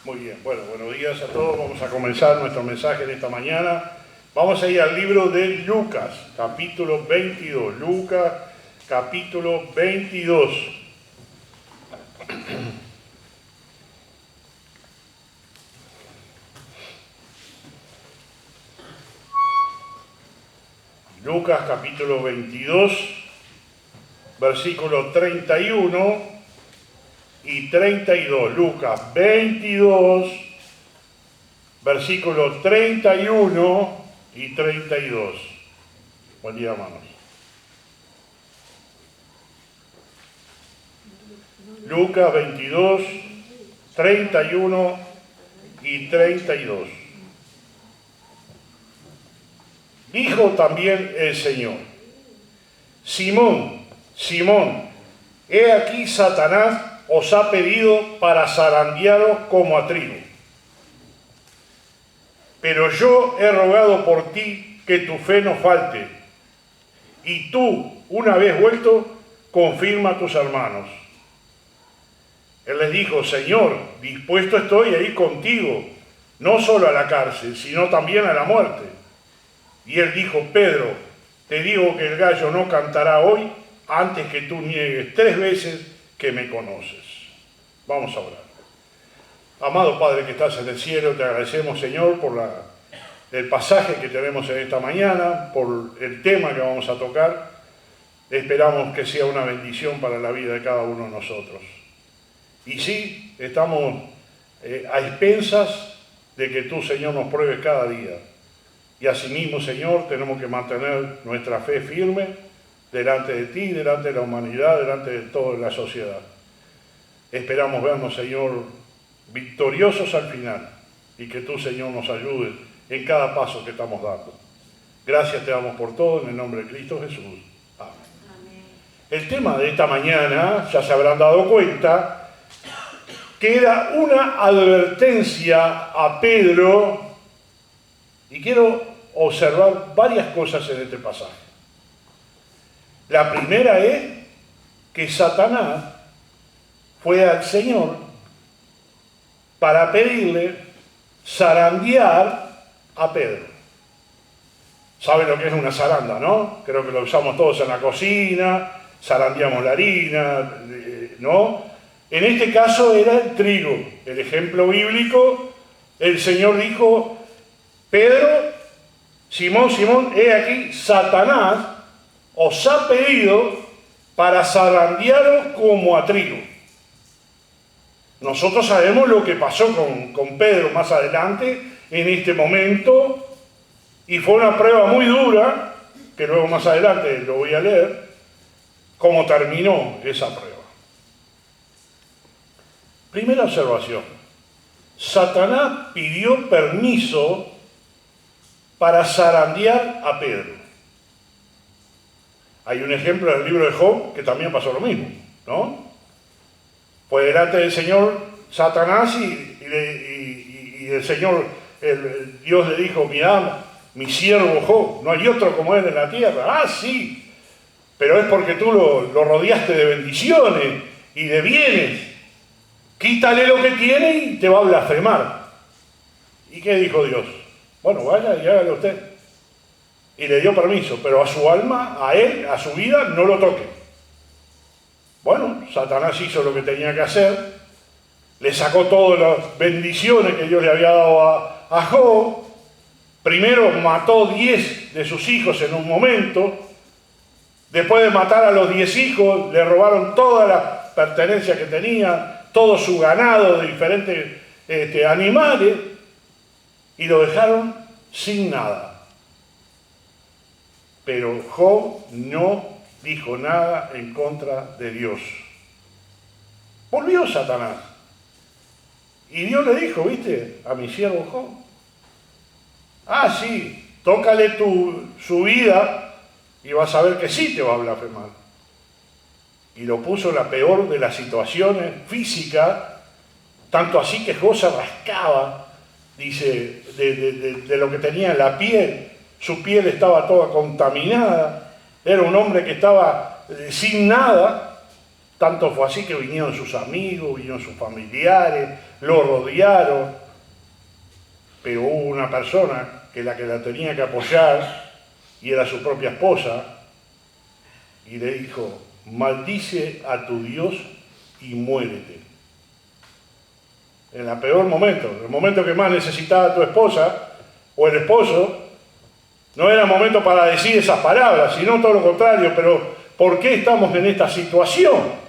Muy bien, bueno, buenos días a todos. Vamos a comenzar nuestro mensaje en esta mañana. Vamos a ir al libro de Lucas, capítulo 22. Lucas, capítulo 22. Lucas, capítulo 22, versículo 31 y 32. Lucas 22, versículos 31 y 32. Buen día, hermanos. Lucas 22, 31 y 32. Dijo también el Señor: Simón, Simón, he aquí Satanás os ha pedido para zarandearos como a trigo. Pero yo he rogado por ti que tu fe no falte, y tú, una vez vuelto, confirma a tus hermanos. Él les dijo: Señor, dispuesto estoy a ir contigo, no solo a la cárcel, sino también a la muerte. Y él dijo: Pedro, te digo que el gallo no cantará hoy antes que tú niegues 3 veces que me conoces. Vamos a orar. Amado Padre que estás en el cielo, te agradecemos, Señor, por el pasaje que tenemos en esta mañana, por el tema que vamos a tocar. Esperamos que sea una bendición para la vida de cada uno de nosotros. Y sí, estamos a expensas de que tú, Señor, nos pruebes cada día. Y asimismo, Señor, tenemos que mantener nuestra fe firme delante de ti, delante de la humanidad, delante de toda la sociedad. Esperamos vernos, Señor, victoriosos al final, y que tú, Señor, nos ayudes en cada paso que estamos dando. Gracias te damos por todo, en el nombre de Cristo Jesús. Amén. Amén. El tema de esta mañana, ya se habrán dado cuenta, que era una advertencia a Pedro, y quiero observar varias cosas en este pasaje. La primera es que Satanás fue al Señor para pedirle zarandear a Pedro. ¿Saben lo que es una zaranda, no? Creo que lo usamos todos en la cocina, zarandeamos la harina, ¿no? En este caso era el trigo. El ejemplo bíblico, el Señor dijo: Pedro, Simón, Simón, he aquí, Satanás os ha pedido para zarandearos como a trigo. Nosotros sabemos lo que pasó con Pedro más adelante, en este momento, y fue una prueba muy dura, que luego más adelante lo voy a leer, cómo terminó esa prueba. Primera observación: Satanás pidió permiso para zarandear a Pedro. Hay un ejemplo en el libro de Job que también pasó lo mismo, ¿no? Fue delante del Señor Satanás y el Señor, Dios le dijo: mirá, mi siervo Job, no hay otro como él en la tierra. Ah, sí, pero es porque tú lo rodeaste de bendiciones y de bienes. Quítale lo que tiene y te va a blasfemar. ¿Y qué dijo Dios? Bueno, vaya y hágalo usted. Y le dio permiso, pero a su alma, a él, a su vida, no lo toque. Bueno, Satanás hizo lo que tenía que hacer, le sacó todas las bendiciones que Dios le había dado a Job. Primero mató 10 de sus hijos en un momento. Después de matar a los 10 hijos, le robaron todas las pertenencias que tenía, todo su ganado de diferentes animales, y lo dejaron sin nada. Pero Job no dijo nada en contra de Dios. Volvió Satanás. Y Dios le dijo: ¿viste? A mi siervo Job. Ah, sí, tócale su vida y vas a ver que sí te va a blasfemar. Y lo puso en la peor de las situaciones físicas, tanto así que Job se rascaba, dice, de lo que tenía en la piel. Su piel estaba toda contaminada. Era un hombre que estaba sin nada. Tanto fue así que vinieron sus amigos, vinieron sus familiares, lo rodearon, pero hubo una persona que la tenía que apoyar, y era su propia esposa, y le dijo: maldice a tu Dios y muérete. En el peor momento, el momento que más necesitaba tu esposa o el esposo, no era momento para decir esas palabras, sino todo lo contrario. Pero ¿por qué estamos en esta situación?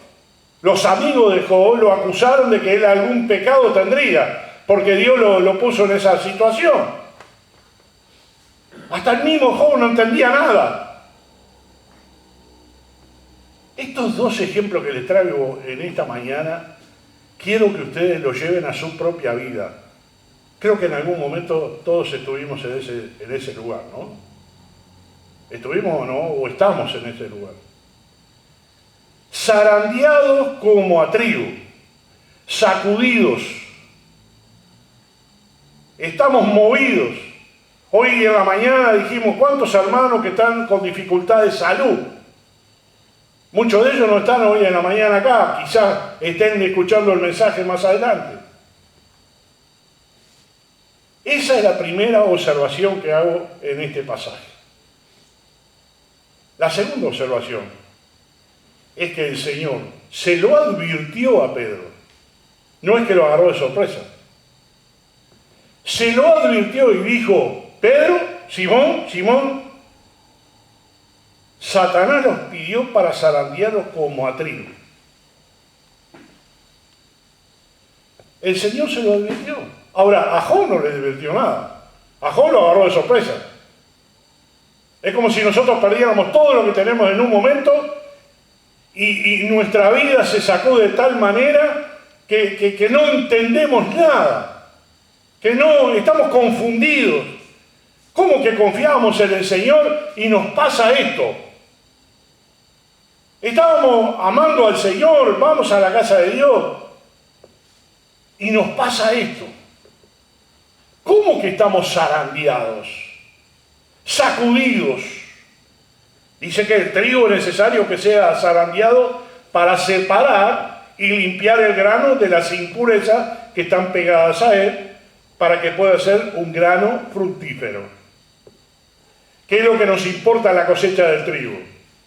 Los amigos de Job lo acusaron de que él algún pecado tendría, porque Dios lo puso en esa situación. Hasta el mismo Job no entendía nada. Estos dos ejemplos que les traigo en esta mañana, quiero que ustedes los lleven a su propia vida. Creo que en algún momento todos estuvimos en ese lugar, ¿no? ¿Estuvimos o no? ¿O estamos en ese lugar? Zarandeados como a trigo, sacudidos. Estamos movidos. Hoy en la mañana dijimos: ¿cuántos hermanos que están con dificultad de salud? Muchos de ellos no están hoy en la mañana acá, quizás estén escuchando el mensaje más adelante. Esa es la primera observación que hago en este pasaje. La segunda observación es que el Señor se lo advirtió a Pedro. No es que lo agarró de sorpresa. Se lo advirtió y dijo: Pedro, Simón, Simón, Satanás los pidió para zarandearlos como a trigo. El Señor se lo advirtió. Ahora, a Job no le advirtió nada. A Job lo agarró de sorpresa. Es como si nosotros perdiéramos todo lo que tenemos en un momento y nuestra vida se sacó de tal manera que no entendemos nada, que no estamos confundidos. ¿Cómo que confiábamos en el Señor y nos pasa esto? Estábamos amando al Señor, vamos a la casa de Dios y nos pasa esto. ¿Cómo que estamos zarandeados, sacudidos? Dice que el trigo es necesario que sea zarandeado para separar y limpiar el grano de las impurezas que están pegadas a él, para que pueda ser un grano fructífero. ¿Qué es lo que nos importa en la cosecha del trigo?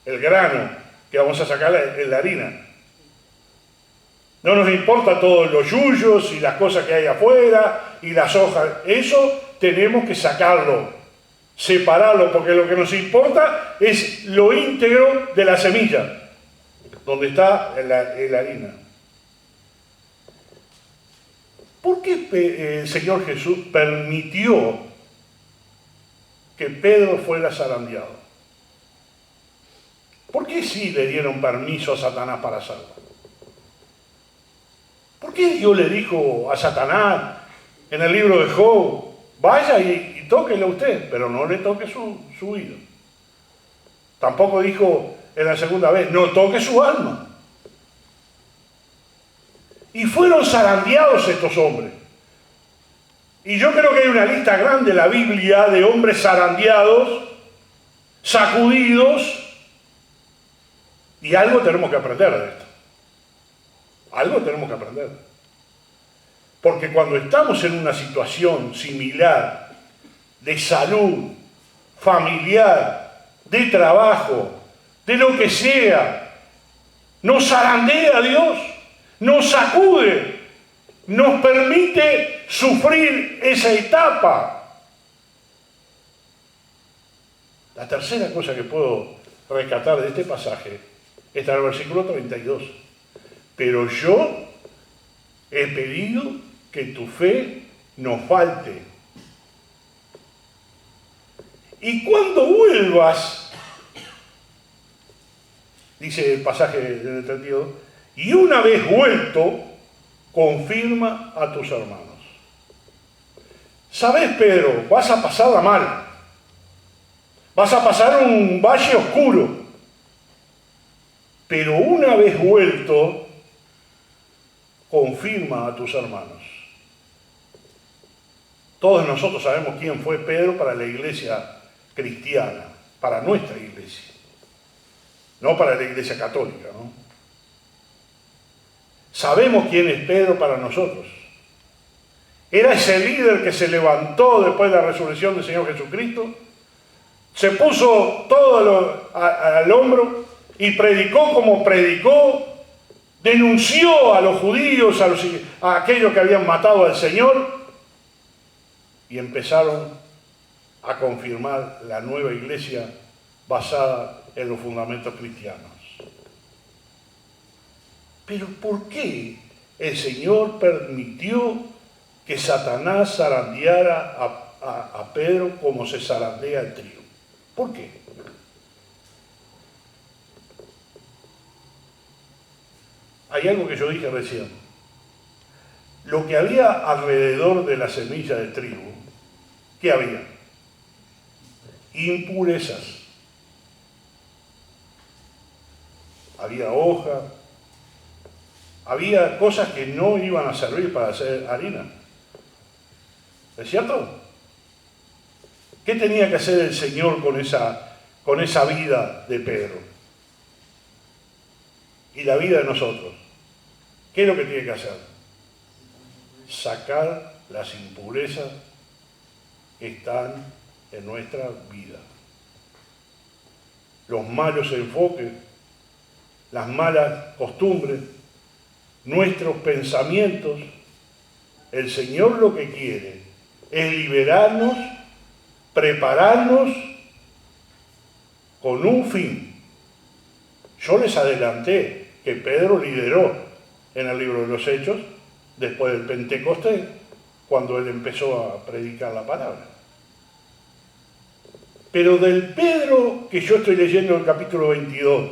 El grano que vamos a sacar en la harina. No nos importa todos los yuyos y las cosas que hay afuera y las hojas. Eso tenemos que sacarlo, separarlo, porque lo que nos importa es lo íntegro de la semilla, donde está en la harina. ¿Por qué el Señor Jesús permitió que Pedro fuera zarandeado? ¿Por qué sí le dieron permiso a Satanás para hacerlo? ¿Por qué Dios le dijo a Satanás en el libro de Job: vaya y tóquele a usted, pero no le toque su oído? Tampoco dijo en la segunda vez: no toque su alma. Y fueron zarandeados estos hombres. Y yo creo que hay una lista grande en la Biblia de hombres zarandeados, sacudidos, y algo tenemos que aprender de esto. Algo tenemos que aprender. Porque cuando estamos en una situación similar de salud, familiar, de trabajo, de lo que sea, nos zarandea Dios, nos sacude, nos permite sufrir esa etapa. La tercera cosa que puedo rescatar de este pasaje está en el versículo 32. Pero yo he pedido que tu fe no falte. Y cuando vuelvas, dice el pasaje del 32, y una vez vuelto, confirma a tus hermanos. ¿Sabes, Pedro? Vas a pasarla mal. Vas a pasar un valle oscuro. Pero una vez vuelto, confirma a tus hermanos. Todos nosotros sabemos quién fue Pedro para la iglesia cristiana, para nuestra iglesia, no para la iglesia católica, ¿no? Sabemos quién es Pedro para nosotros. Era ese líder que se levantó después de la resurrección del Señor Jesucristo, se puso todo al hombro y predicó como predicó, denunció a los judíos, a aquellos que habían matado al Señor, y empezaron a confirmar la nueva iglesia basada en los fundamentos cristianos. Pero ¿por qué el Señor permitió que Satanás zarandeara a Pedro como se zarandea el trigo? ¿Por qué? Hay algo que yo dije recién. Lo que había alrededor de la semilla de trigo, ¿qué había? Impurezas. Había hoja, había cosas que no iban a servir para hacer harina. ¿Es cierto? ¿Qué tenía que hacer el Señor con esa vida de Pedro? Y la vida de nosotros. ¿Qué es lo que tiene que hacer? Sacar las impurezas que están en nuestra vida. Los malos enfoques, las malas costumbres, nuestros pensamientos. El Señor lo que quiere es liberarnos, prepararnos con un fin. Yo les adelanté que Pedro lideró en el libro de los Hechos después del Pentecostés, cuando él empezó a predicar la palabra. Pero del Pedro que yo estoy leyendo en el capítulo 22,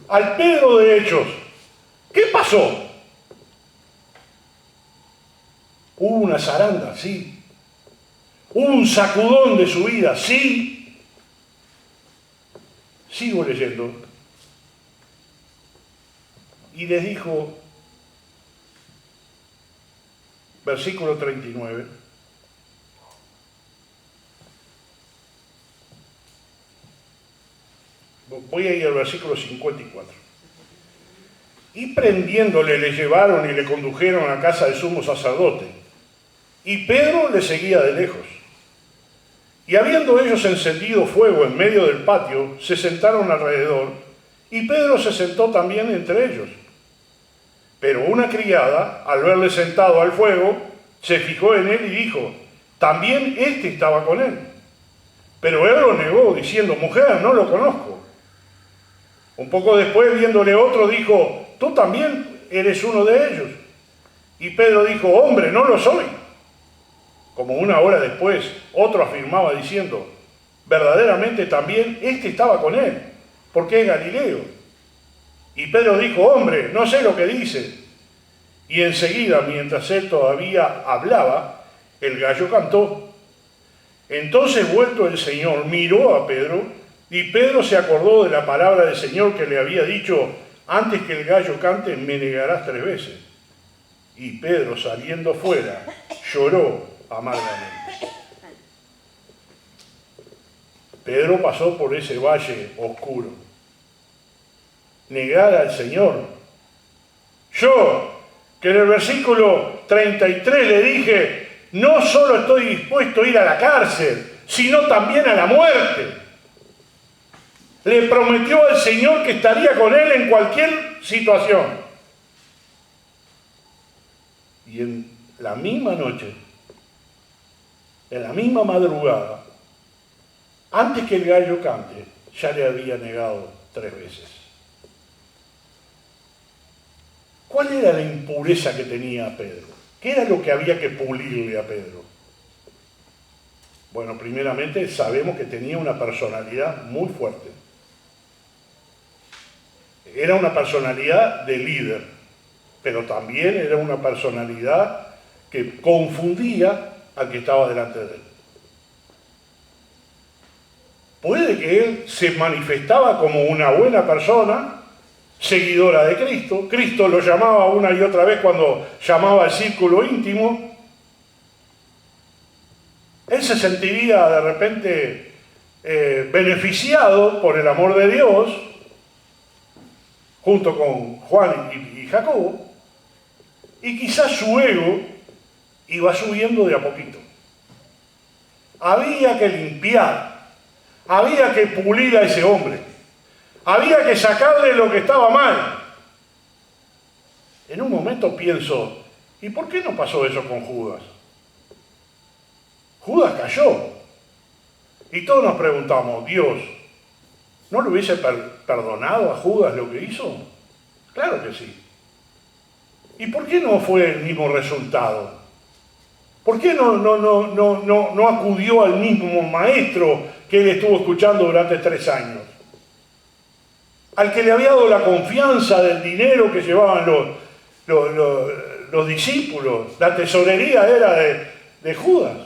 al Pedro de Hechos, ¿qué pasó? Hubo una zaranda, sí. Hubo un sacudón de su vida, sí. Sigo leyendo. Y les dijo, versículo 39, voy a ir al versículo 54. Y prendiéndole le llevaron y le condujeron a casa del sumo sacerdote. Y Pedro le seguía de lejos. Y habiendo ellos encendido fuego en medio del patio, se sentaron alrededor, y Pedro se sentó también entre ellos. Pero una criada, al verle sentado al fuego, se fijó en él y dijo, también éste estaba con él. Pero él lo negó, diciendo, mujer, no lo conozco. Un poco después, viéndole otro, dijo, tú también eres uno de ellos. Y Pedro dijo, hombre, no lo soy. Como una hora después, otro afirmaba diciendo, verdaderamente también éste estaba con él, porque es Galileo. Y Pedro dijo, hombre, no sé lo que dice. Y enseguida, mientras él todavía hablaba, el gallo cantó. Entonces, vuelto el Señor, miró a Pedro, y Pedro se acordó de la palabra del Señor que le había dicho, antes que el gallo cante, me negarás 3 veces. Y Pedro, saliendo fuera, lloró amargamente. Pedro pasó por ese valle oscuro. Negar al Señor. Yo, que en el versículo 33 le dije, no solo estoy dispuesto a ir a la cárcel, sino también a la muerte. Le prometió al Señor que estaría con él en cualquier situación. Y en la misma noche, en la misma madrugada, antes que el gallo cante, ya le había negado 3 veces. ¿Cuál era la impureza que tenía Pedro? ¿Qué era lo que había que pulirle a Pedro? Bueno, primeramente sabemos que tenía una personalidad muy fuerte. Era una personalidad de líder, pero también era una personalidad que confundía al que estaba delante de él. Puede que él se manifestaba como una buena persona, seguidora de Cristo. Cristo lo llamaba una y otra vez cuando llamaba al círculo íntimo. Él se sentiría de repente beneficiado por el amor de Dios, junto con Juan y Jacobo, y quizás su ego iba subiendo de a poquito. Había que limpiar, había que pulir a ese hombre, había que sacarle lo que estaba mal. En un momento pienso, ¿y por qué no pasó eso con Judas? Judas cayó. Y todos nos preguntamos, Dios, ¿no le hubiese perdonado a Judas lo que hizo? Claro que sí. ¿Y por qué no fue el mismo resultado? ¿Por qué no acudió al mismo maestro que él estuvo escuchando durante 3 años? Al que le había dado la confianza del dinero que llevaban los discípulos. La tesorería era de Judas.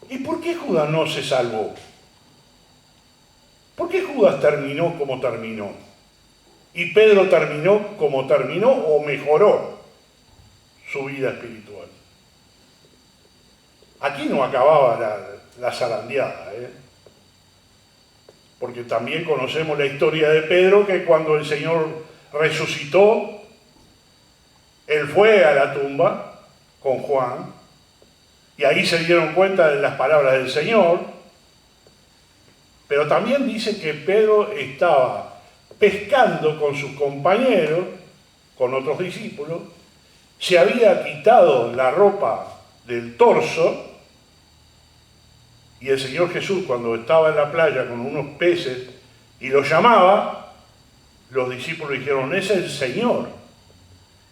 ¿Y por qué Judas no se salvó? ¿Por qué Judas terminó como terminó? ¿Y Pedro terminó como terminó o mejoró su vida espiritual? Aquí no acababa la zarandeada, porque también conocemos la historia de Pedro, que cuando el Señor resucitó, él fue a la tumba con Juan, y ahí se dieron cuenta de las palabras del Señor, pero también dice que Pedro estaba pescando con sus compañeros, con otros discípulos, se había quitado la ropa del torso, y el Señor Jesús, cuando estaba en la playa con unos peces y los llamaba, los discípulos dijeron, es el Señor.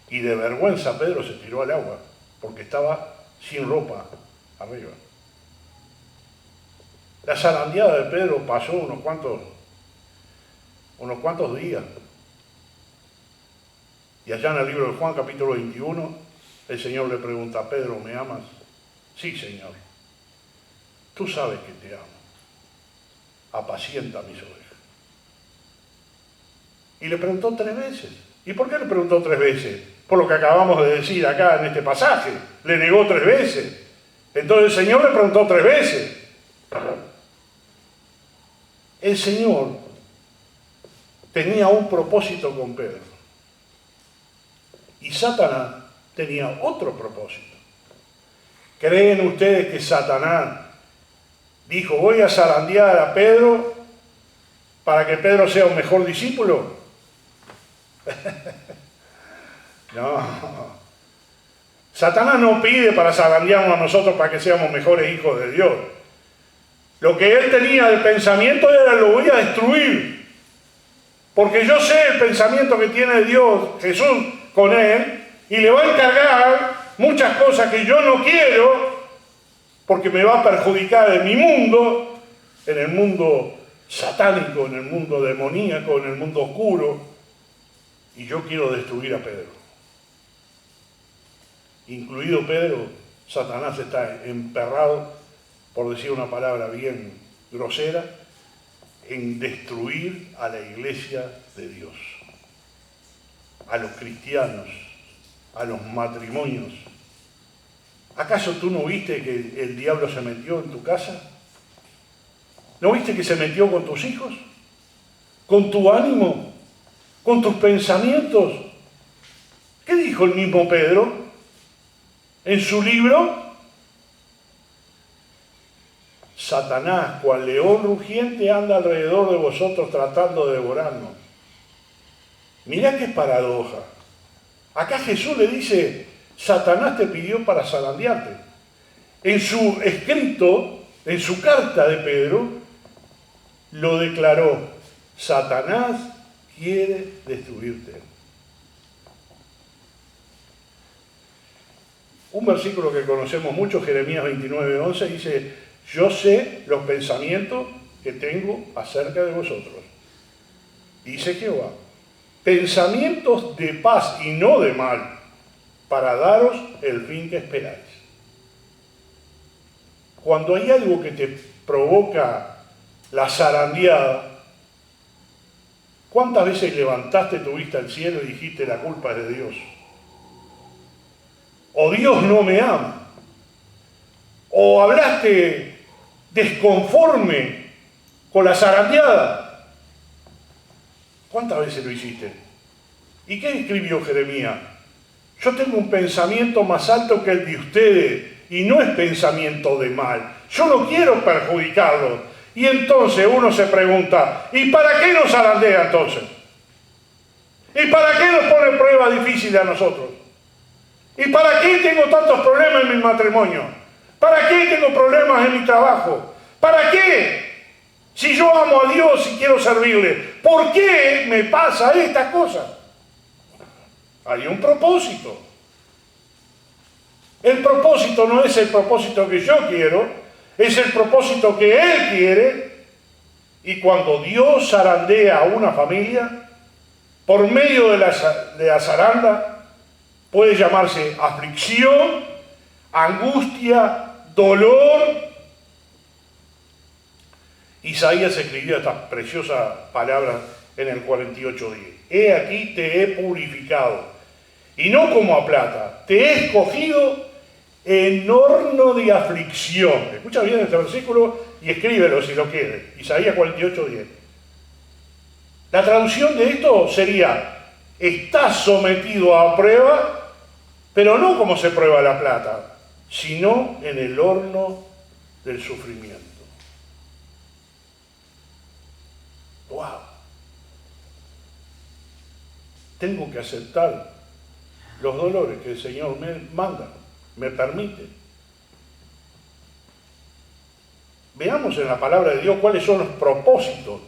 Y de vergüenza Pedro se tiró al agua, porque estaba sin ropa arriba. La zarandeada de Pedro pasó unos cuantos días. Y allá en el libro de Juan, capítulo 21, el Señor le pregunta, Pedro, ¿me amas? Sí, Señor. Tú sabes que te amo. Apacienta mis ovejas. Y le preguntó 3 veces. ¿Y por qué le preguntó 3 veces? Por lo que acabamos de decir acá en este pasaje. Le negó 3 veces. Entonces el Señor le preguntó 3 veces. El Señor tenía un propósito con Pedro. Y Satanás tenía otro propósito. ¿Creen ustedes que Satanás dijo, voy a zarandear a Pedro para que Pedro sea un mejor discípulo? No. Satanás no pide para zarandearnos a nosotros para que seamos mejores hijos de Dios. Lo que él tenía de pensamiento era, lo voy a destruir. Porque yo sé el pensamiento que tiene Dios, Jesús, con él, y le va a encargar muchas cosas que yo no quiero, porque me va a perjudicar en mi mundo, en el mundo satánico, en el mundo demoníaco, en el mundo oscuro, y yo quiero destruir a Pedro. Incluido Pedro, Satanás está emperrado, por decir una palabra bien grosera, en destruir a la iglesia de Dios, a los cristianos, a los matrimonios. ¿Acaso tú no viste que el diablo se metió en tu casa? ¿No viste que se metió con tus hijos? ¿Con tu ánimo? ¿Con tus pensamientos? ¿Qué dijo el mismo Pedro en su libro? Satanás, cual león rugiente, anda alrededor de vosotros tratando de devorarnos. Mirá qué paradoja. Acá Jesús le dice, Satanás te pidió para zarandearte. En su escrito, en su carta de Pedro, lo declaró, Satanás quiere destruirte. Un versículo que conocemos mucho, Jeremías 29:11, dice, yo sé los pensamientos que tengo acerca de vosotros. Dice Jehová, pensamientos de paz y no de mal, para daros el fin que esperáis. Cuando hay algo que te provoca la zarandeada, ¿cuántas veces levantaste tu vista al cielo y dijiste la culpa es de Dios? O Dios no me ama. O hablaste desconforme con la zarandeada. ¿Cuántas veces lo hiciste? ¿Y qué escribió Jeremías? Yo tengo un pensamiento más alto que el de ustedes y no es pensamiento de mal. Yo no quiero perjudicarlos. Y entonces uno se pregunta, ¿y para qué nos zarandea entonces? ¿Y para qué nos pone pruebas difíciles a nosotros? ¿Y para qué tengo tantos problemas en mi matrimonio? ¿Para qué tengo problemas en mi trabajo? ¿Para qué? Si yo amo a Dios y quiero servirle, ¿por qué me pasa estas cosas? Hay un propósito. El propósito no es el propósito que yo quiero, es el propósito que Él quiere. Y cuando Dios zarandea a una familia, por medio de la zaranda, puede llamarse aflicción, angustia, dolor. Isaías escribió estas preciosas palabras en el 48:10. He aquí te he purificado, y no como a plata, te he escogido en horno de aflicción. Escucha bien este versículo y escríbelo si lo quieres. Isaías 48:10. La traducción de esto sería: estás sometido a prueba, pero no como se prueba la plata, sino en el horno del sufrimiento. ¡Wow! Tengo que aceptar los dolores que el Señor me manda, me permite. Veamos en la palabra de Dios cuáles son los propósitos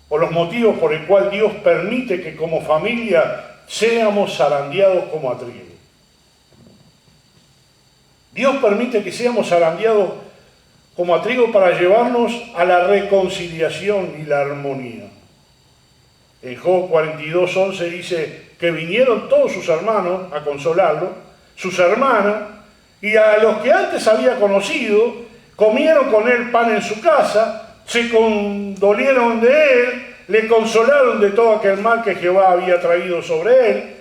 o los motivos por el cual Dios permite que como familia seamos zarandeados como a trigo. Dios permite que seamos zarandeados como a trigo para llevarnos a la reconciliación y la armonía. En Job 42:11 dice que vinieron todos sus hermanos a consolarlo, sus hermanas, y a los que antes había conocido, comieron con él pan en su casa, se condolieron de él, le consolaron de todo aquel mal que Jehová había traído sobre él,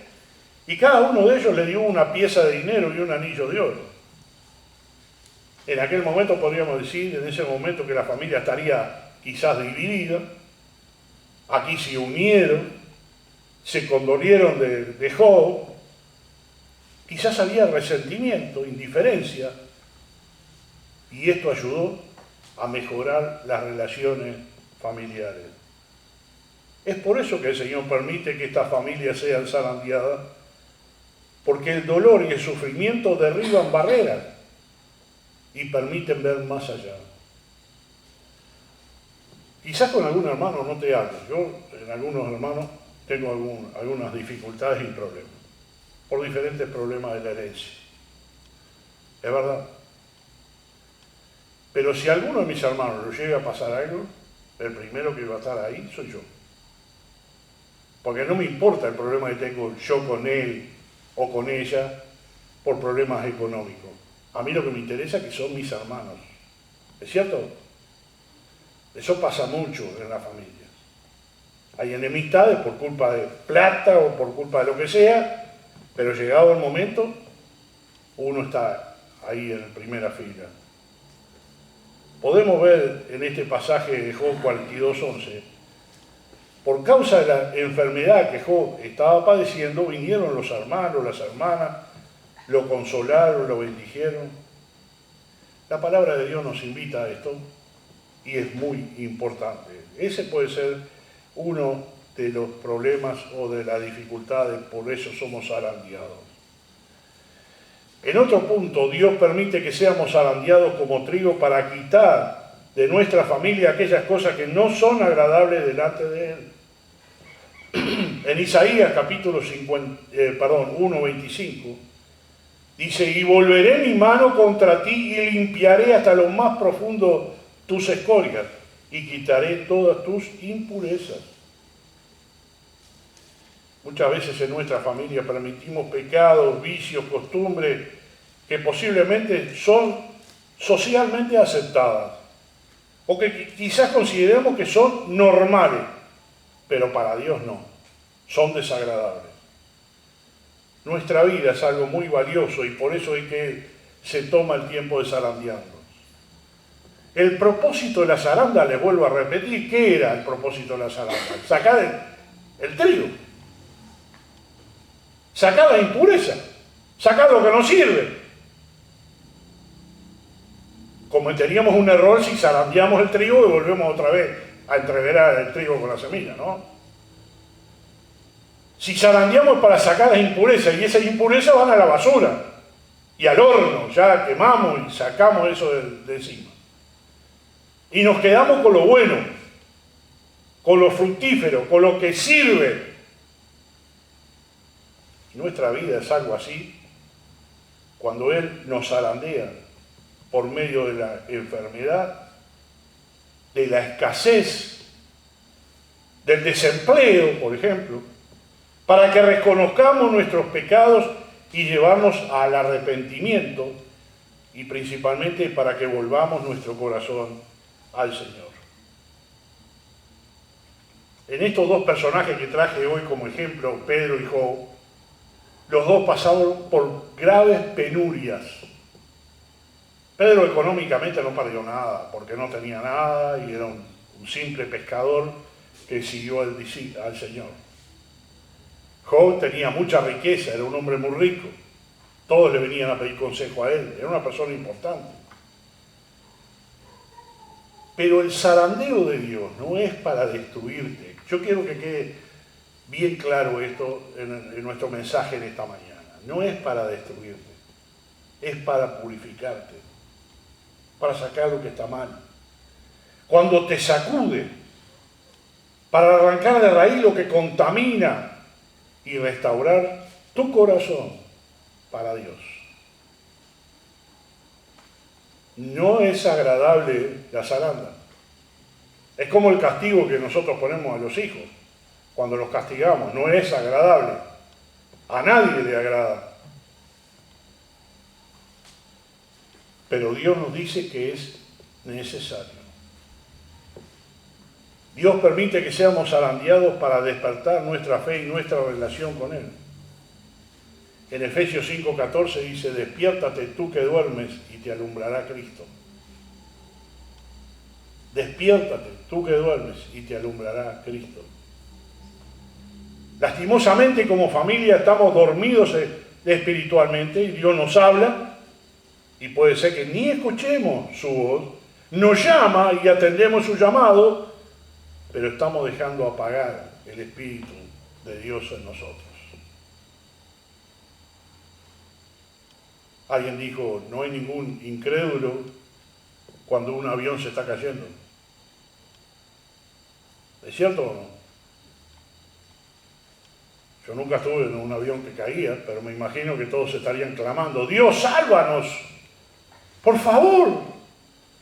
y cada uno de ellos le dio una pieza de dinero y un anillo de oro. En aquel momento podríamos decir, en ese momento, que la familia estaría quizás dividida. Aquí se unieron, se condolieron de Job. Quizás había resentimiento, indiferencia, y esto ayudó a mejorar las relaciones familiares. Es por eso que el Señor permite que estas familias sean zarandeadas, porque el dolor y el sufrimiento derriban barreras y permiten ver más allá. Quizás con algún hermano no te hables. Yo en algunos hermanos tengo algunas dificultades y problemas, por diferentes problemas de la herencia. Es verdad. Pero si a alguno de mis hermanos le llega a pasar algo, el primero que va a estar ahí soy yo. Porque no me importa el problema que tengo yo con él o con ella por problemas económicos. A mí lo que me interesa es que son mis hermanos. ¿Es cierto? Eso pasa mucho en las familias. Hay enemistades por culpa de plata o por culpa de lo que sea, pero llegado el momento, uno está ahí en primera fila. Podemos ver en este pasaje de Job 42:11, por causa de la enfermedad que Job estaba padeciendo, vinieron los hermanos, las hermanas, lo consolaron, lo bendijeron. La palabra de Dios nos invita a esto y es muy importante. Ese puede ser uno de los problemas o de las dificultades, por eso somos zarandeados. En otro punto, Dios permite que seamos zarandeados como trigo para quitar de nuestra familia aquellas cosas que no son agradables delante de Él. En Isaías capítulo 1:25 dice: y volveré mi mano contra ti y limpiaré hasta lo más profundo tus escorias y quitaré todas tus impurezas. Muchas veces en nuestra familia permitimos pecados, vicios, costumbres que posiblemente son socialmente aceptadas o que quizás consideramos que son normales, pero para Dios no, son desagradables. Nuestra vida es algo muy valioso y por eso es que Él se toma el tiempo de zarandearnos. El propósito de la zaranda, les vuelvo a repetir, ¿qué era el propósito de la zaranda? Sacar el trigo. Sacar la impureza, sacar lo que no sirve. Cometeríamos un error si zarandeamos el trigo y volvemos otra vez a entreverar el trigo con la semilla, ¿no? Si zarandeamos para sacar las impurezas, y esas impurezas van a la basura y al horno, ya quemamos y sacamos eso de encima. Y nos quedamos con lo bueno, con lo fructífero, con lo que sirve. Nuestra vida es algo así cuando Él nos zarandea por medio de la enfermedad, de la escasez, del desempleo, por ejemplo, para que reconozcamos nuestros pecados y llevarnos al arrepentimiento y principalmente para que volvamos nuestro corazón al Señor. En estos dos personajes que traje hoy como ejemplo, Pedro y Job, los dos pasaron por graves penurias. Pedro económicamente no perdió nada, porque no tenía nada y era un simple pescador que siguió al Señor. Job tenía mucha riqueza, era un hombre muy rico. Todos le venían a pedir consejo a él, era una persona importante. Pero el zarandeo de Dios no es para destruirte. Yo quiero que quede bien claro esto en nuestro mensaje de esta mañana. No es para destruirte, es para purificarte, para sacar lo que está mal. Cuando te sacude, para arrancar de raíz lo que contamina y restaurar tu corazón para Dios. No es agradable la zaranda. Es como el castigo que nosotros ponemos a los hijos cuando los castigamos. No es agradable. A nadie le agrada. Pero Dios nos dice que es necesario. Dios permite que seamos zarandeados para despertar nuestra fe y nuestra relación con Él. En Efesios 5:14 dice, despiértate tú que duermes y te alumbrará Cristo. Despiértate tú que duermes y te alumbrará Cristo. Lastimosamente como familia estamos dormidos espiritualmente y Dios nos habla y puede ser que ni escuchemos su voz, nos llama y atendemos su llamado, pero estamos dejando apagar el Espíritu de Dios en nosotros. Alguien dijo, no hay ningún incrédulo cuando un avión se está cayendo. ¿Es cierto o no? Yo nunca estuve en un avión que caía, pero me imagino que todos estarían clamando, Dios, sálvanos, por favor,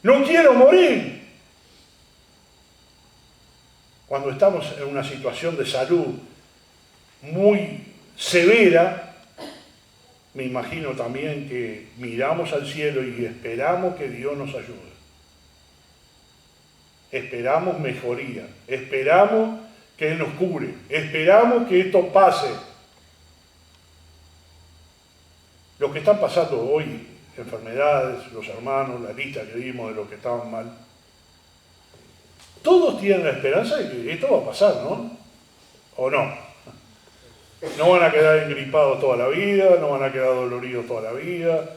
no quiero morir. Cuando estamos en una situación de salud muy severa, me imagino también que miramos al cielo y esperamos que Dios nos ayude. Esperamos mejoría, esperamos que Él nos cure, esperamos que esto pase. Los que están pasando hoy, enfermedades, los hermanos, la lista que vimos de los que estaban mal, todos tienen la esperanza de que esto va a pasar, ¿no? ¿O no? No van a quedar engripados toda la vida, no van a quedar doloridos toda la vida,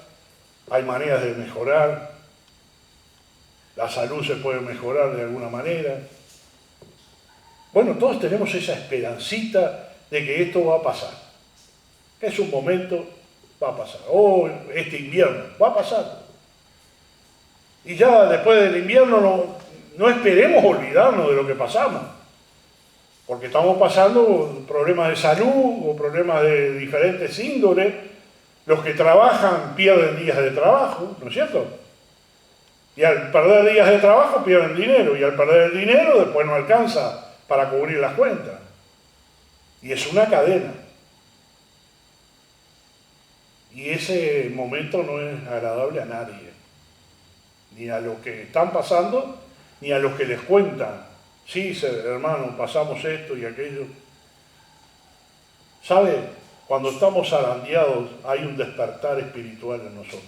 hay maneras de mejorar, la salud se puede mejorar de alguna manera. Bueno, todos tenemos esa esperancita de que esto va a pasar, que es un momento, va a pasar, o este invierno, va a pasar. Y ya después del invierno no esperemos olvidarnos de lo que pasamos. Porque estamos pasando problemas de salud o problemas de diferentes índoles. Los que trabajan pierden días de trabajo, ¿no es cierto? Y al perder días de trabajo pierden dinero. Y al perder el dinero después no alcanza para cubrir las cuentas. Y es una cadena. Y ese momento no es agradable a nadie. Ni a los que están pasando, ni a los que les cuentan. Sí, hermano, pasamos esto y aquello. ¿Sabe? Cuando estamos zarandeados hay un despertar espiritual en nosotros.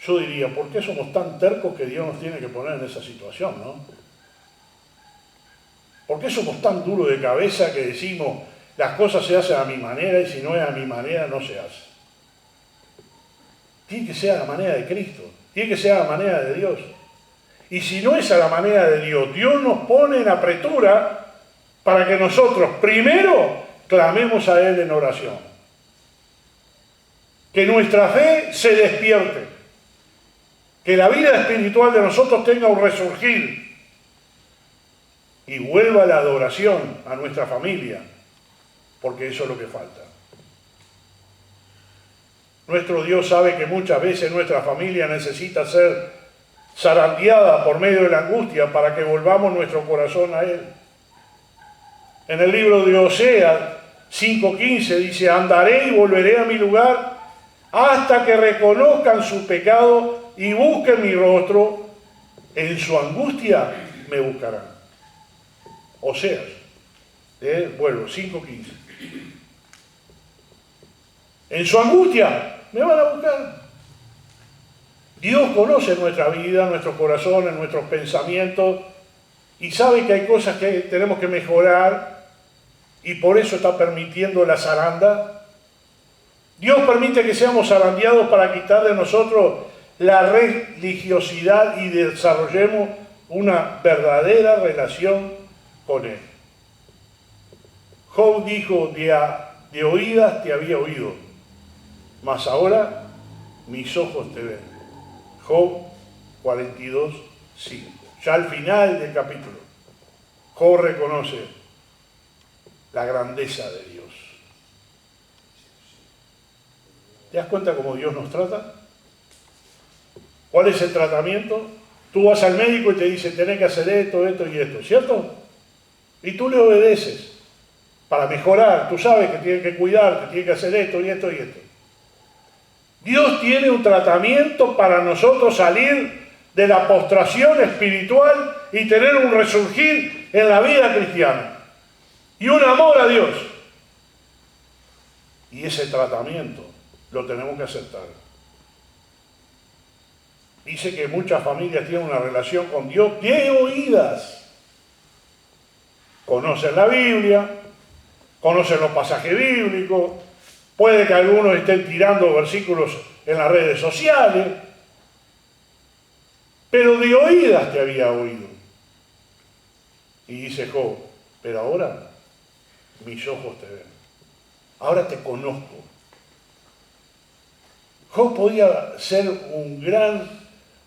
Yo diría, ¿por qué somos tan tercos que Dios nos tiene que poner en esa situación, no? ¿Por qué somos tan duros de cabeza que decimos las cosas se hacen a mi manera y si no es a mi manera no se hace? Tiene que ser a la manera de Cristo, tiene que ser a la manera de Dios. Y si no es a la manera de Dios, Dios nos pone en apretura para que nosotros primero clamemos a Él en oración. Que nuestra fe se despierte, que la vida espiritual de nosotros tenga un resurgir y vuelva la adoración a nuestra familia, porque eso es lo que falta. Nuestro Dios sabe que muchas veces nuestra familia necesita ser zarandeada por medio de la angustia para que volvamos nuestro corazón a Él. En el libro de Oseas 5:15 dice: andaré y volveré a mi lugar hasta que reconozcan su pecado y busquen mi rostro, en su angustia me buscarán. Oseas, vuelvo, 5:15. En su angustia me van a buscar. Dios conoce nuestra vida, nuestros corazones, nuestros pensamientos y sabe que hay cosas que tenemos que mejorar y por eso está permitiendo la zaranda. Dios permite que seamos zarandeados para quitar de nosotros la religiosidad y desarrollemos una verdadera relación con Él. Job dijo: de oídas te había oído, mas ahora mis ojos te ven. Job 42:5. Ya al final del capítulo, Job reconoce la grandeza de Dios. ¿Te das cuenta cómo Dios nos trata? ¿Cuál es el tratamiento? Tú vas al médico y te dice: tenés que hacer esto, esto y esto, ¿cierto? Y tú le obedeces para mejorar. Tú sabes que tienes que cuidar, que tienes que hacer esto y esto y esto. Dios tiene un tratamiento para nosotros salir de la postración espiritual y tener un resurgir en la vida cristiana. Y un amor a Dios. Y ese tratamiento lo tenemos que aceptar. Dice que muchas familias tienen una relación con Dios de oídas. Conocen la Biblia, conocen los pasajes bíblicos, puede que algunos estén tirando versículos en las redes sociales, pero de oídas te había oído. Y dice Job: pero ahora mis ojos te ven, ahora te conozco. Job podía ser un gran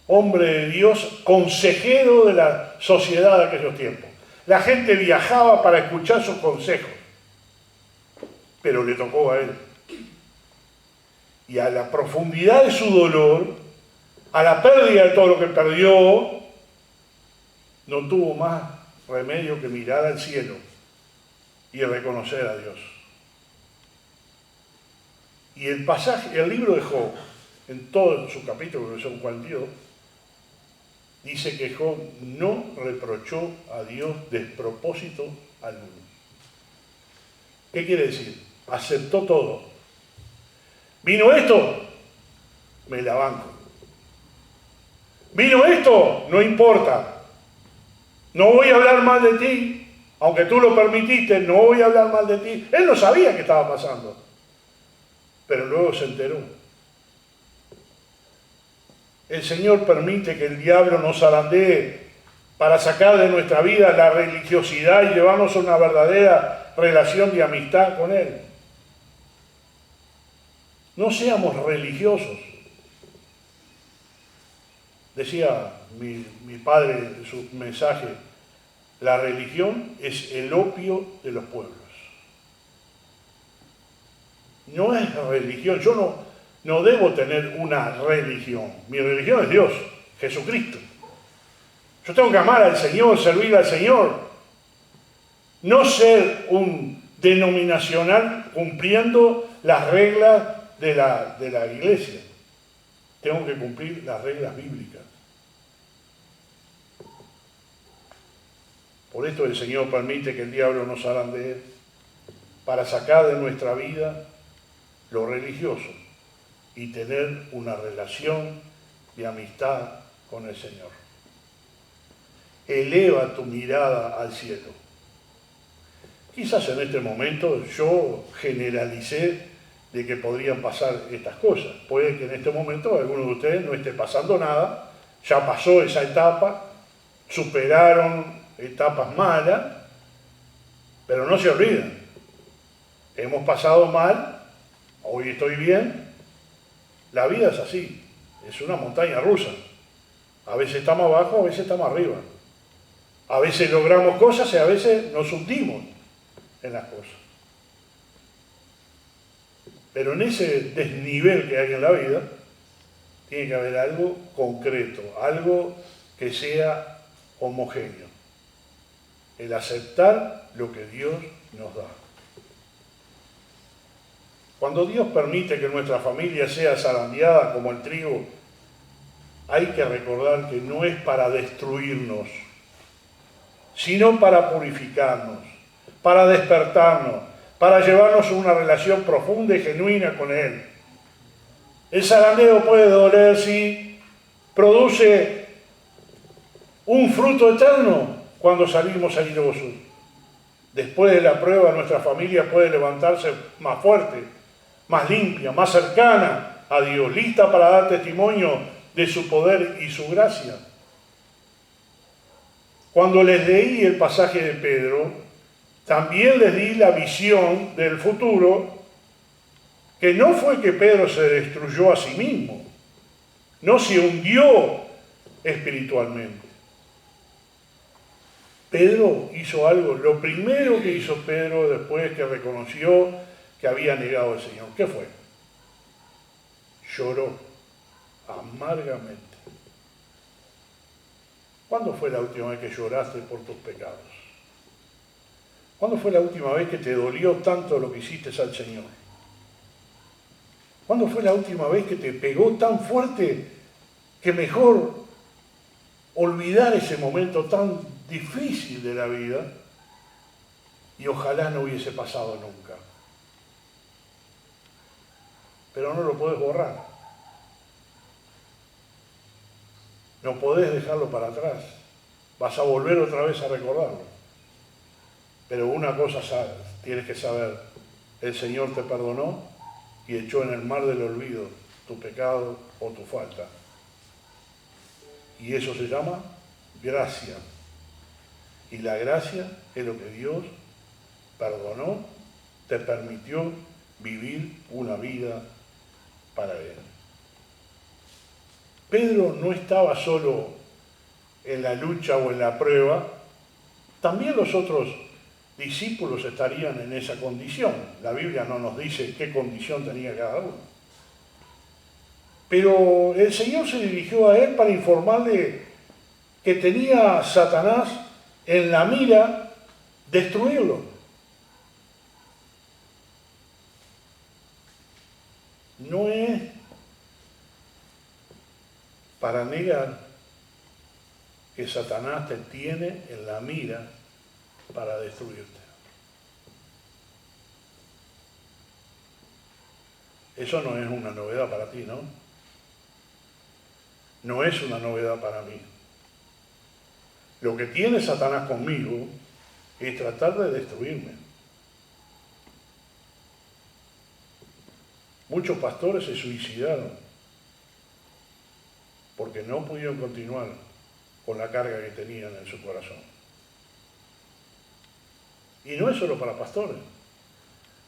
hombre de Dios, consejero de la sociedad de aquellos tiempos. La gente viajaba para escuchar sus consejos, pero le tocó a él. Y a la profundidad de su dolor, a la pérdida de todo lo que perdió, no tuvo más remedio que mirar al cielo y reconocer a Dios. Y el pasaje, el libro de Job, en todo su capítulo, que son 42, dice que Job no reprochó a Dios despropósito alguno. ¿Qué quiere decir? Aceptó todo. ¿Vino esto? Me la banco. ¿Vino esto? No importa. No voy a hablar mal de ti, aunque tú lo permitiste, no voy a hablar mal de ti. Él no sabía qué estaba pasando, pero luego se enteró. El Señor permite que el diablo nos zarandee para sacar de nuestra vida la religiosidad y llevarnos a una verdadera relación de amistad con Él. No seamos religiosos. Decía mi padre en su mensaje: la religión es el opio de los pueblos. No es religión. Yo no debo tener una religión. Mi religión es Dios, Jesucristo. Yo tengo que amar al Señor, servir al Señor. No ser un denominacional cumpliendo las reglas de la iglesia. Tengo que cumplir las reglas bíblicas. Por esto el Señor permite que el diablo nos zarandee para sacar de nuestra vida lo religioso y tener una relación de amistad con el Señor. Eleva tu mirada al cielo. Quizás en este momento yo generalicé de que podrían pasar estas cosas. Puede que en este momento alguno de ustedes no esté pasando nada, ya pasó esa etapa, superaron etapas malas, pero no se olviden, hemos pasado mal, hoy estoy bien, la vida es así, es una montaña rusa. A veces estamos abajo, a veces estamos arriba. A veces logramos cosas y a veces nos hundimos en las cosas. Pero en ese desnivel que hay en la vida, tiene que haber algo concreto, algo que sea homogéneo. El aceptar lo que Dios nos da. Cuando Dios permite que nuestra familia sea zarandeada como el trigo, hay que recordar que no es para destruirnos, sino para purificarnos, para despertarnos, para llevarnos a una relación profunda y genuina con Él. El zarandeo puede doler si produce un fruto eterno cuando salimos airosos. Después de la prueba, nuestra familia puede levantarse más fuerte, más limpia, más cercana a Dios, lista para dar testimonio de su poder y su gracia. Cuando les leí el pasaje de Pedro, también les di la visión del futuro, que no fue que Pedro se destruyó a sí mismo, no se hundió espiritualmente. Pedro hizo algo, lo primero que hizo Pedro después que reconoció que había negado al Señor, ¿qué fue? Lloró amargamente. ¿Cuándo fue la última vez que lloraste por tus pecados? ¿Cuándo fue la última vez que te dolió tanto lo que hiciste al Señor? ¿Cuándo fue la última vez que te pegó tan fuerte que mejor olvidar ese momento tan difícil de la vida y ojalá no hubiese pasado nunca? Pero no lo podés borrar. No podés dejarlo para atrás. Vas a volver otra vez a recordarlo. Pero una cosa tienes que saber. El Señor te perdonó y echó en el mar del olvido tu pecado o tu falta. Y eso se llama gracia. Y la gracia es lo que Dios perdonó, te permitió vivir una vida para Él. Pedro no estaba solo en la lucha o en la prueba, también los otros discípulos estarían en esa condición. La Biblia no nos dice qué condición tenía cada uno. Pero el Señor se dirigió a él para informarle que tenía a Satanás en la mira destruirlo. No es para negar que Satanás te tiene en la mira para destruirte. Eso no es una novedad para ti, ¿no? No es una novedad para mí. Lo que tiene Satanás conmigo es tratar de destruirme. Muchos pastores se suicidaron porque no pudieron continuar con la carga que tenían en su corazón. Y no es solo para pastores.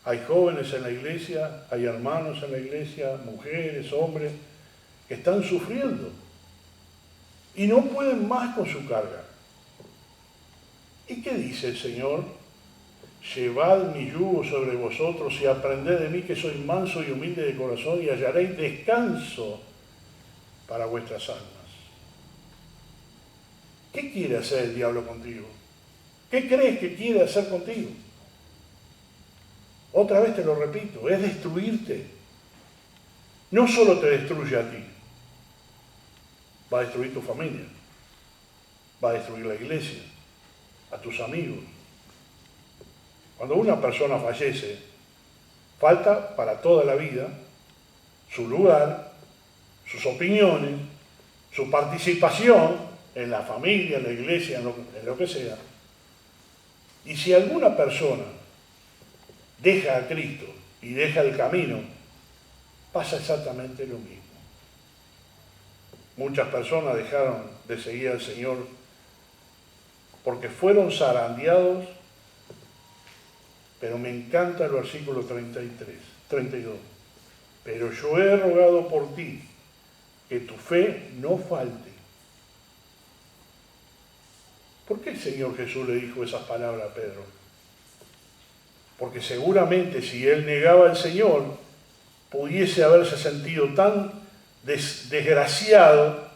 Hay jóvenes en la iglesia, hay hermanos en la iglesia, mujeres, hombres, que están sufriendo y no pueden más con su carga. ¿Y qué dice el Señor? Llevad mi yugo sobre vosotros y aprended de mí que soy manso y humilde de corazón y hallaréis descanso para vuestras almas. ¿Qué quiere hacer el diablo contigo? ¿Qué crees que quiere hacer contigo? Otra vez te lo repito, es destruirte. No solo te destruye a ti, va a destruir tu familia, va a destruir la iglesia, a tus amigos. Cuando una persona fallece, falta para toda la vida su lugar, sus opiniones, su participación en la familia, en la iglesia, en lo que sea. Y si alguna persona deja a Cristo y deja el camino, pasa exactamente lo mismo. Muchas personas dejaron de seguir al Señor porque fueron zarandeados, pero me encanta el versículo 32. Pero yo he rogado por ti, que tu fe no falte. ¿Por qué el Señor Jesús le dijo esas palabras a Pedro? Porque seguramente si él negaba al Señor, pudiese haberse sentido tan desgraciado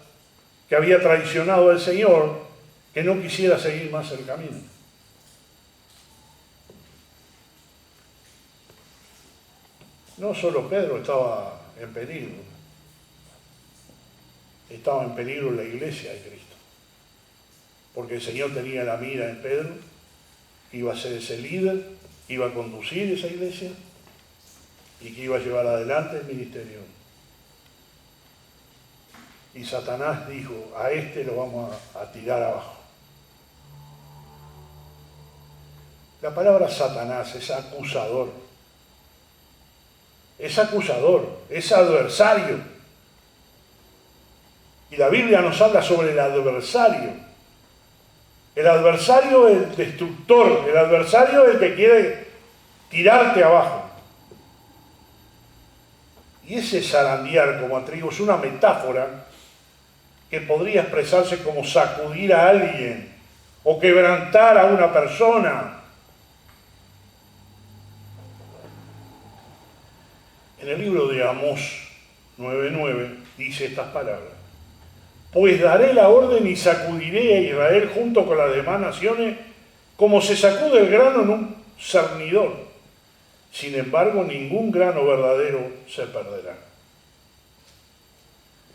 que había traicionado al Señor, que no quisiera seguir más el camino. No solo Pedro estaba en peligro, estaba en peligro la iglesia de Cristo, porque el Señor tenía la mira en Pedro, iba a ser ese líder, iba a conducir esa iglesia y que iba a llevar adelante el ministerio. Y Satanás dijo, a este lo vamos a tirar abajo. La palabra Satanás es acusador. Es acusador, es adversario. Y la Biblia nos habla sobre el adversario. El adversario es el destructor, el adversario es el que quiere tirarte abajo. Y ese zarandear como a trigo es una metáfora que podría expresarse como sacudir a alguien o quebrantar a una persona. En el libro de Amós 9:9 dice estas palabras: pues daré la orden y sacudiré a Israel junto con las demás naciones, como se sacude el grano en un cernidor. Sin embargo, ningún grano verdadero se perderá.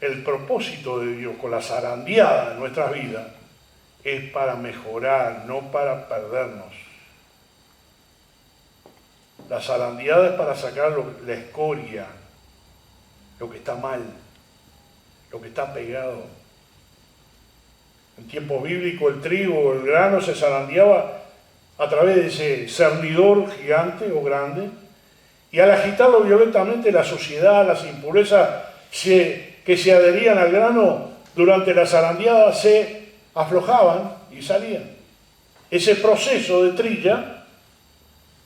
El propósito de Dios con la zarandeada en nuestras vidas es para mejorar, no para perdernos. La zarandeada es para sacar la escoria, lo que está mal, lo que está pegado. En tiempos bíblicos el trigo o el grano se zarandeaba a través de ese cernidor gigante o grande, y al agitarlo violentamente la suciedad, las impurezas que se adherían al grano durante la zarandeada se aflojaban y salían. Ese proceso de trilla,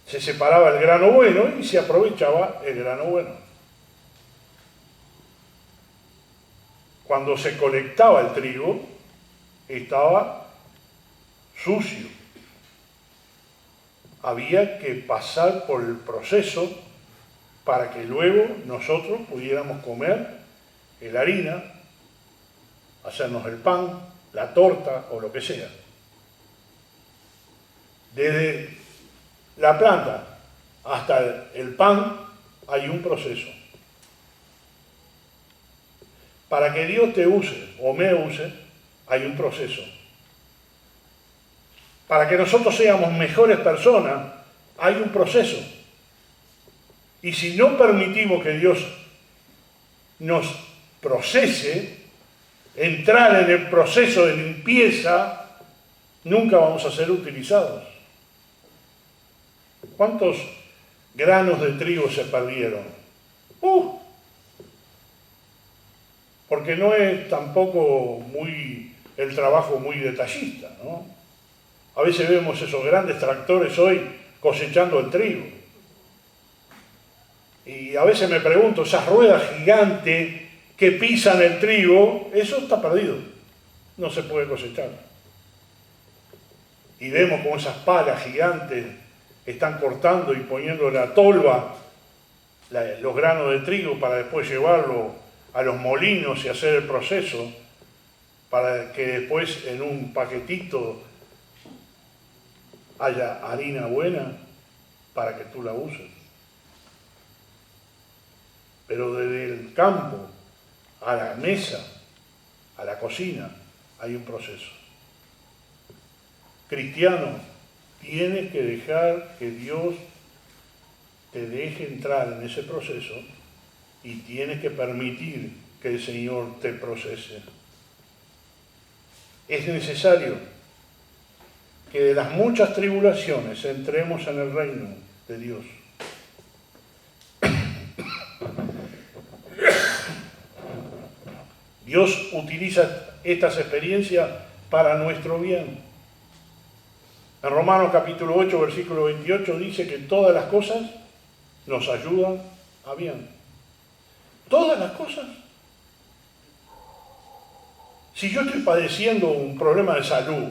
se separaba el grano bueno y se aprovechaba el grano bueno. Cuando se colectaba el trigo, estaba sucio. Había que pasar por el proceso para que luego nosotros pudiéramos comer la harina, hacernos el pan, la torta o lo que sea. Desde la planta hasta el pan hay un proceso. Para que Dios te use o me use, hay un proceso. Para que nosotros seamos mejores personas, hay un proceso. Y si no permitimos que Dios nos procese, entrar en el proceso de limpieza, nunca vamos a ser utilizados. ¿Cuántos granos de trigo se perdieron? Porque no es tampoco el trabajo muy detallista, ¿no? A veces vemos esos grandes tractores hoy cosechando el trigo. Y a veces me pregunto, esas ruedas gigantes que pisan el trigo, eso está perdido. No se puede cosechar. Y vemos como esas palas gigantes están cortando y poniendo en la tolva los granos de trigo para después llevarlo a los molinos y hacer el proceso para que después en un paquetito haya harina buena para que tú la uses. Pero desde el campo a la mesa, a la cocina, hay un proceso. Cristiano, tienes que dejar que Dios te deje entrar en ese proceso y tienes que permitir que el Señor te procese. Es necesario que de las muchas tribulaciones entremos en el reino de Dios. Dios utiliza estas experiencias para nuestro bien. En Romanos capítulo 8, versículo 28 dice que todas las cosas nos ayudan a bien. Todas las cosas. Si yo estoy padeciendo un problema de salud,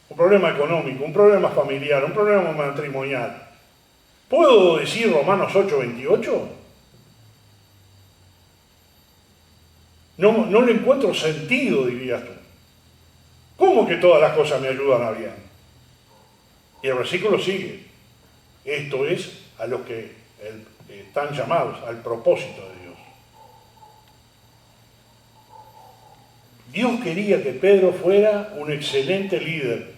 un problema económico, un problema familiar, un problema matrimonial, ¿puedo decir Romanos 8, 28? No le encuentro sentido, dirías tú. ¿Cómo que todas las cosas me ayudan a bien? Y el versículo sigue. Esto es a los que están llamados al propósito de Dios. Dios quería que Pedro fuera un excelente líder,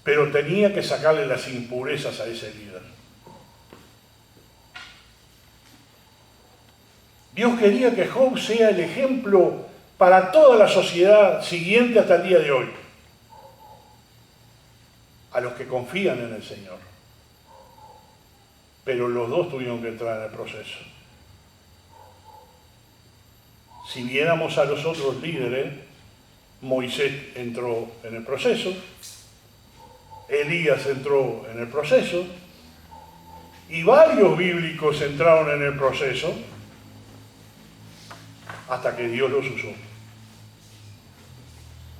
pero tenía que sacarle las impurezas a ese líder. Dios quería que Job sea el ejemplo para toda la sociedad siguiente hasta el día de hoy, a los que confían en el Señor. Pero los dos tuvieron que entrar en el proceso. Si viéramos a los otros líderes, Moisés entró en el proceso, Elías entró en el proceso, y varios bíblicos entraron en el proceso, hasta que Dios los usó.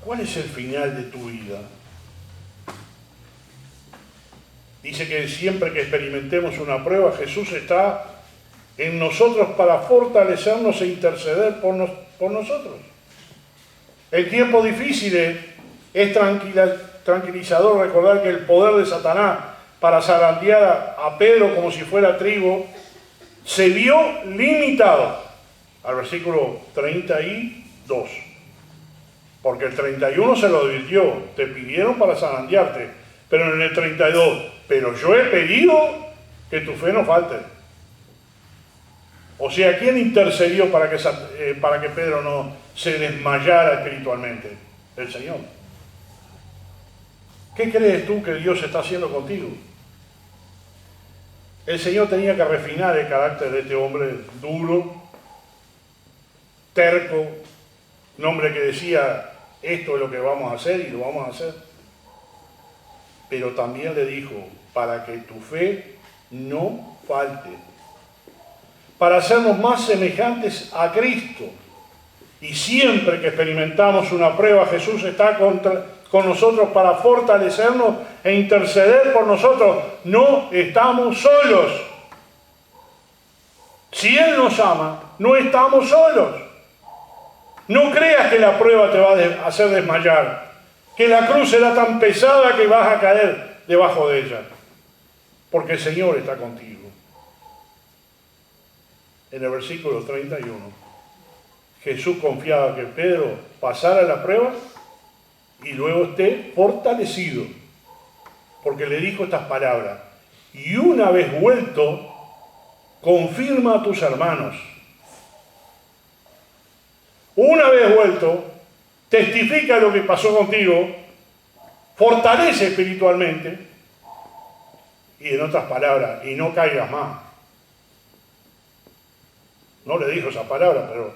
¿Cuál es el final de tu vida? Dice que siempre que experimentemos una prueba, Jesús está en nosotros para fortalecernos e interceder por nosotros. En tiempos difíciles es tranquilizador recordar que el poder de Satanás para zarandear a Pedro como si fuera trigo se vio limitado. Al versículo 32. Porque el 31 se lo advirtió, te pidieron para zarandearte, pero en el 32, pero yo he pedido que tu fe no falte. O sea, ¿quién intercedió para que Pedro no se desmayara espiritualmente? El Señor. ¿Qué crees tú que Dios está haciendo contigo? El Señor tenía que refinar el carácter de este hombre duro, terco, un hombre que decía, esto es lo que vamos a hacer y lo vamos a hacer. Pero también le dijo, para que tu fe no falte, para hacernos más semejantes a Cristo. Y siempre que experimentamos una prueba, Jesús está con nosotros para fortalecernos e interceder por nosotros. No estamos solos. Si Él nos ama, no estamos solos. No creas que la prueba te va a hacer desmayar, que la cruz será tan pesada que vas a caer debajo de ella, porque el Señor está contigo. En el versículo 31, Jesús confiaba que Pedro pasara la prueba y luego esté fortalecido, porque le dijo estas palabras, y una vez vuelto, confirma a tus hermanos. Una vez vuelto, testifica lo que pasó contigo, fortalece espiritualmente, y en otras palabras, y no caigas más. No le dijo esa palabra, pero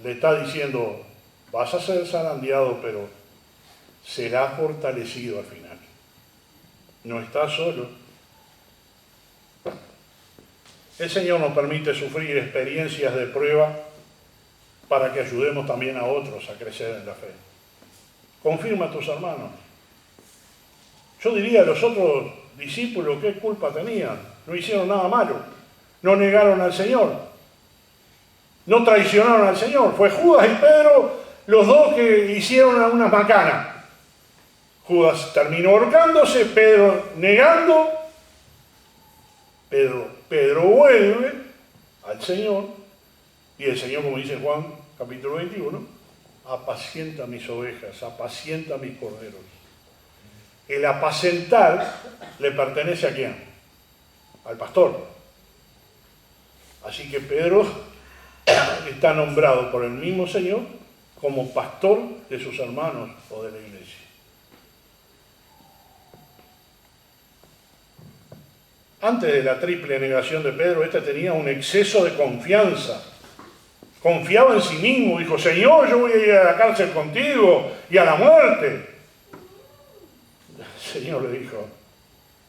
le está diciendo, vas a ser zarandeado, pero serás fortalecido al final. No estás solo. El Señor nos permite sufrir experiencias de prueba para que ayudemos también a otros a crecer en la fe. Confirma a tus hermanos. Yo diría a los otros discípulos, ¿qué culpa tenían? No hicieron nada malo. No negaron al Señor. No traicionaron al Señor. Fue Judas y Pedro los dos que hicieron unas macanas. Judas terminó ahorcándose, Pedro negando. Pedro vuelve al Señor. Y el Señor, como dice Juan capítulo 21, apacienta mis ovejas, apacienta mis corderos. El apacentar le pertenece ¿a quién? Al pastor. Así que Pedro está nombrado por el mismo Señor como pastor de sus hermanos o de la iglesia. Antes de la triple negación de Pedro, tenía un exceso de confianza Confiaba en sí mismo, dijo, Señor, yo voy a ir a la cárcel contigo y a la muerte. El Señor le dijo,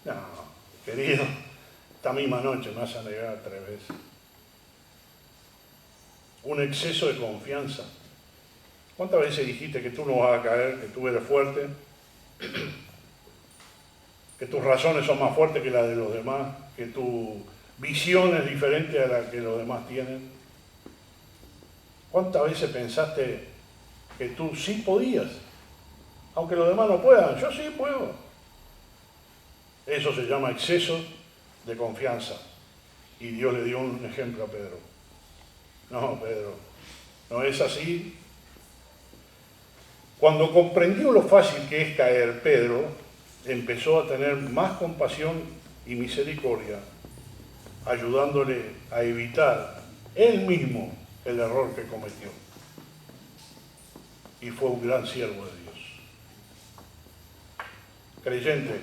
no, querido, esta misma noche me vas a negar 3 veces. Un exceso de confianza. ¿Cuántas veces dijiste que tú no vas a caer, que tú eres fuerte, que tus razones son más fuertes que las de los demás, que tu visión es diferente a la que los demás tienen? ¿Cuántas veces pensaste que tú sí podías, aunque los demás no puedan? Yo sí puedo. Eso se llama exceso de confianza. Y Dios le dio un ejemplo a Pedro. No, Pedro, no es así. Cuando comprendió lo fácil que es caer, Pedro empezó a tener más compasión y misericordia, ayudándole a evitar él mismo el error que cometió. Y fue un gran siervo de Dios. Creyente,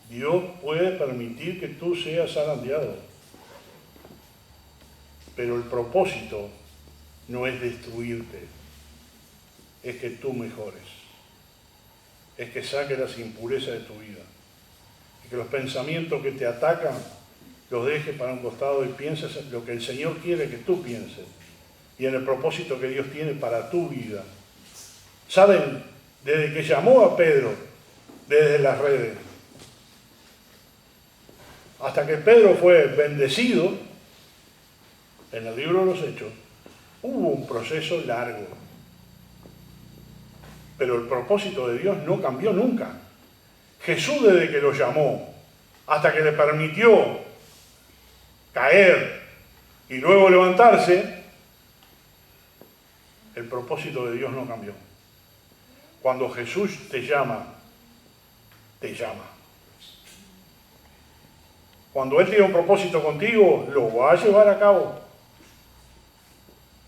Dios puede permitir que tú seas zarandeado, pero el propósito no es destruirte, es que tú mejores, es que saques las impurezas de tu vida, y que los pensamientos que te atacan los dejes para un costado y pienses en lo que el Señor quiere que tú pienses y en el propósito que Dios tiene para tu vida. ¿Saben? Desde que llamó a Pedro desde las redes hasta que Pedro fue bendecido en el libro de los Hechos, hubo un proceso largo. Pero el propósito de Dios no cambió nunca. Jesús, desde que lo llamó hasta que le permitió caer y luego levantarse, el propósito de Dios no cambió. Cuando Jesús te llama, te llama. Cuando Él tiene un propósito contigo, lo va a llevar a cabo.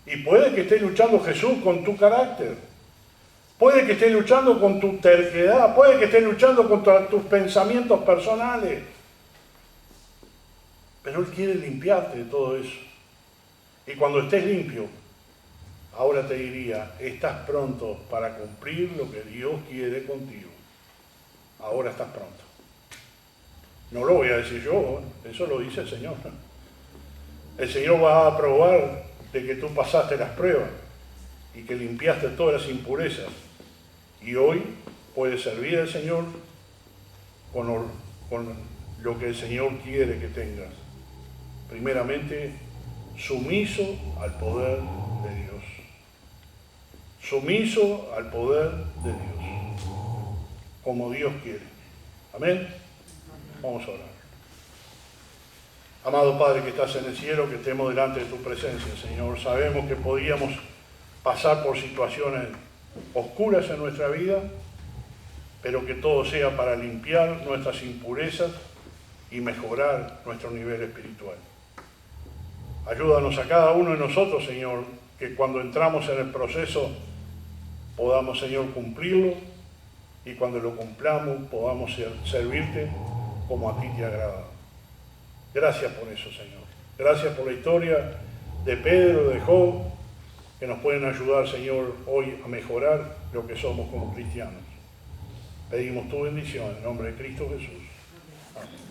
Y puede que esté luchando Jesús con tu carácter. Puede que esté luchando con tu terquedad. Puede que esté luchando contra tus pensamientos personales. Pero Él quiere limpiarte de todo eso. Y cuando estés limpio, ahora te diría, estás pronto para cumplir lo que Dios quiere contigo. Ahora estás pronto. No lo voy a decir yo, eso lo dice el Señor. El Señor va a probar de que tú pasaste las pruebas y que limpiaste todas las impurezas. Y hoy puedes servir al Señor con lo que el Señor quiere que tengas. Primeramente, sumiso al poder de Dios. Sumiso al poder de Dios. Como Dios quiere. Amén. Vamos a orar. Amado Padre que estás en el cielo, que estemos delante de tu presencia, Señor. Sabemos que podíamos pasar por situaciones oscuras en nuestra vida, pero que todo sea para limpiar nuestras impurezas y mejorar nuestro nivel espiritual. Ayúdanos a cada uno de nosotros, Señor, que cuando entramos en el proceso podamos, Señor, cumplirlo y cuando lo cumplamos podamos servirte como a ti te agrada. Gracias por eso, Señor. Gracias por la historia de Pedro, de Job, que nos pueden ayudar, Señor, hoy a mejorar lo que somos como cristianos. Pedimos tu bendición en el nombre de Cristo Jesús. Amén.